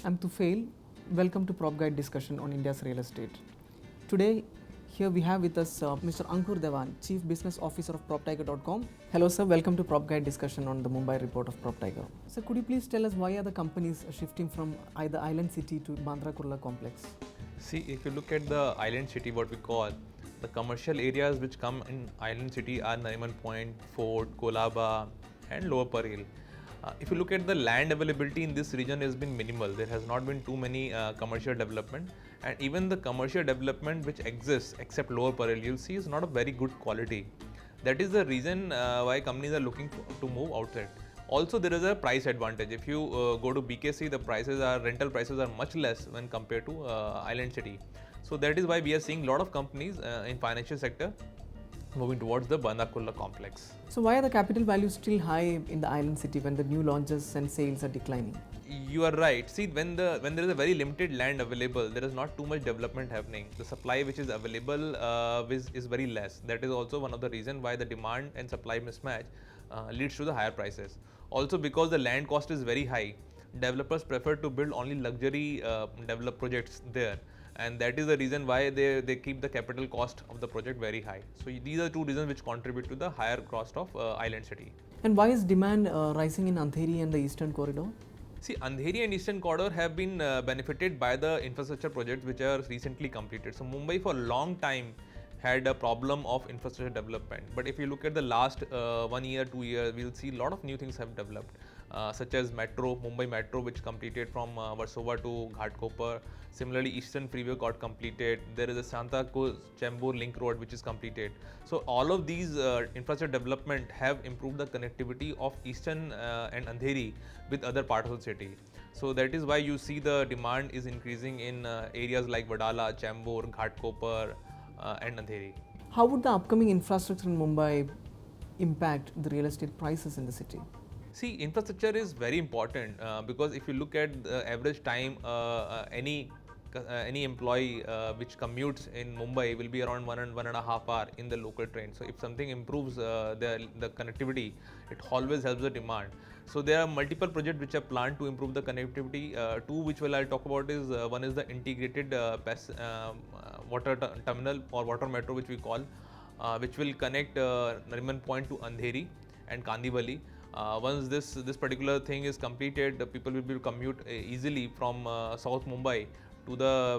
I'm Tufail. Welcome to Prop Guide discussion on India's real estate. Today, here we have with us Mr. Ankur Dhawan, Chief Business Officer of PropTiger.com. Hello, sir. Welcome to Prop Guide discussion on the Mumbai report of PropTiger. Sir, could you please tell us why are the companies shifting from either Island City to Bandra Kurla complex? See, if you look at the Island City, what we call, the commercial areas which come in Island City are Nariman Point, Fort, Kolaba and Lower Parel. If you look at the land availability in this region has been minimal. There has not been too many commercial development, and even the commercial development which exists except Lower Parel, you'll see is not of very good quality. That is the reason why companies are looking to move outside. Also, there is a price advantage. If you go to BKC, the rental prices are much less when compared to Island City. So that is why we are seeing a lot of companies in financial sector moving towards the Bandra Kurla complex. So why are the capital values still high in the Island City when the new launches and sales are declining? You are right. See, when there is a very limited land available, there is not too much development happening. The supply which is available is very less. That is also one of the reasons why the demand and supply mismatch leads to the higher prices. Also, because the land cost is very high, developers prefer to build only luxury develop projects there, and that is the reason why they keep the capital cost of the project very high. So these are two reasons which contribute to the higher cost of Island City. And why is demand rising in Andheri and the Eastern Corridor? See, Andheri and Eastern Corridor have been benefited by the infrastructure projects which are recently completed. So Mumbai for a long time had a problem of infrastructure development. But if you look at the last 1 year, 2 years, we'll see a lot of new things have developed, such as Metro, Mumbai Metro, which completed from Versova to Ghatkopar. Similarly, Eastern Freeway got completed. There is a Chembur Link Road which is completed. So all of these infrastructure development have improved the connectivity of Eastern and Andheri with other parts of the city. So that is why you see the demand is increasing in areas like Vadala, Chembur, Ghatkopar, and Andheri. How would the upcoming infrastructure in Mumbai impact the real estate prices in the city? See, infrastructure is very important because if you look at the average time, any employee which commutes in Mumbai will be around 1.5 hours in the local train. So if something improves the connectivity, it always helps the demand. So there are multiple projects which are planned to improve the connectivity. Two which I'll talk about is one is the integrated water terminal or water metro which we call, which will connect Nariman Point to Andheri and Kandivali. Once this particular thing is completed, the people will be able to commute easily from South Mumbai to the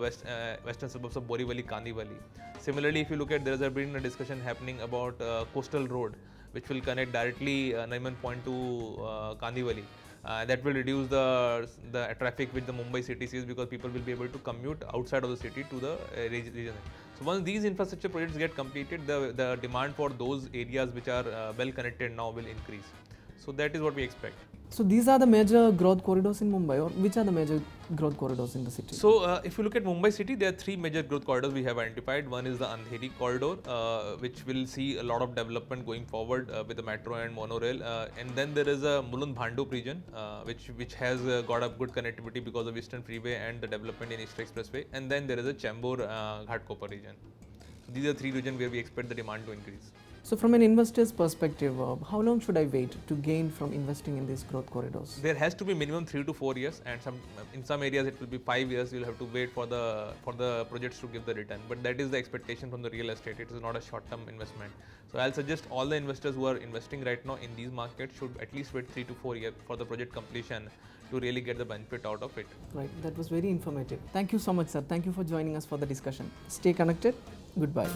western suburbs of Borivali, Kandivali. Similarly, if you look at, there has been a discussion happening about coastal road, which will connect directly Nariman Point to Kandivali. That will reduce the traffic which the Mumbai city sees, because people will be able to commute outside of the city to the region. So once these infrastructure projects get completed, the demand for those areas which are well connected now will increase. So that is what we expect. So these are the major growth corridors in Mumbai, or which are the major growth corridors in the city? So if you look at Mumbai city, there are three major growth corridors we have identified. One is the Andheri corridor, which will see a lot of development going forward with the metro and monorail. And then there is a Mulund-Bhandup region, which has got a good connectivity because of Eastern Freeway and the development in East Expressway. And then there is a Chembur-Ghatkopar region. So these are three regions where we expect the demand to increase. So from an investor's perspective, how long should I wait to gain from investing in these growth corridors? There has to be minimum 3 to 4 years, and in some areas it will be 5 years. You'll have to wait for the projects to give the return. But that is the expectation from the real estate. It is not a short-term investment. So I'll suggest all the investors who are investing right now in these markets should at least wait 3 to 4 years for the project completion to really get the benefit out of it. Right, that was very informative. Thank you so much, sir. Thank you for joining us for the discussion. Stay connected. Goodbye.